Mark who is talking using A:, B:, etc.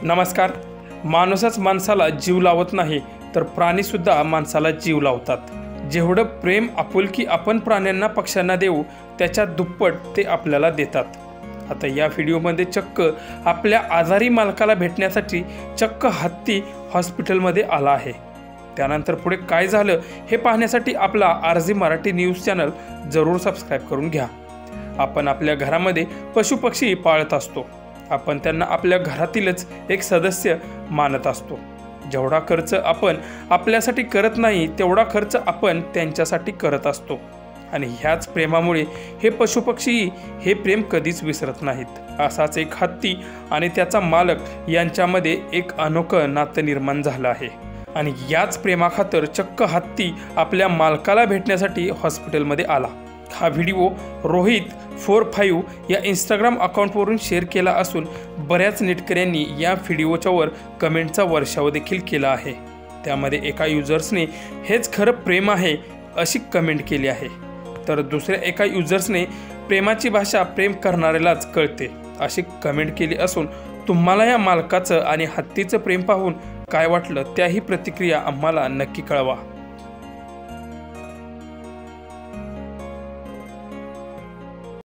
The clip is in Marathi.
A: नमस्कार. माणूसच माणसाला जीव लावत नाही तर प्राणीसुद्धा माणसाला जीव लावतात. जेवढं प्रेम आपुलकी आपण प्राण्यांना पक्ष्यांना देऊ त्याच्या दुप्पट ते आपल्याला देतात. आता या व्हिडिओमध्ये चक्क आपल्या आजारी मालकाला भेटण्यासाठी चक्क हत्ती हॉस्पिटलमध्ये आला आहे. त्यानंतर पुढे काय झालं हे पाहण्यासाठी आपला RZ मराठी न्यूज चॅनल जरूर सबस्क्राईब करून घ्या. आपण आपल्या घरामध्ये पशुपक्षी पाळत असतो. आपण त्यांना आपल्या घरातीलच एक सदस्य मानत असतो. जेवढा खर्च आपण आपल्यासाठी करत नाही तेवढा खर्च आपण त्यांच्यासाठी करत असतो. आणि ह्याच प्रेमामुळे हे पशुपक्षी हे प्रेम कधीच विसरत नाहीत. असाच एक हत्ती आणि त्याचा मालक यांच्यामध्ये एक अनोखं नातं निर्माण झालं आहे. आणि याच प्रेमाखातर चक्क हत्ती आपल्या मालकाला भेटण्यासाठी हॉस्पिटलमध्ये आला. हा व्हिडिओ रोहित45 या इंस्टाग्राम अकाउंटवरून शेअर केला असून बऱ्याच नेटकऱ्यांनी या व्हिडिओच्या वर कमेंटचा वर्षाव देखील केला आहे. त्यामध्ये एका युजर्सने हेच खरं प्रेम आहे अशी कमेंट केली आहे, तर दुसऱ्या एका युजर्सने प्रेमाची भाषा प्रेम करणाऱ्यालाच कळते अशी कमेंट केली असून तुम्हाला या मालकाचं आणि हत्तीचं प्रेम पाहून काय वाटलं त्याही प्रतिक्रिया आम्हाला नक्की कळवा.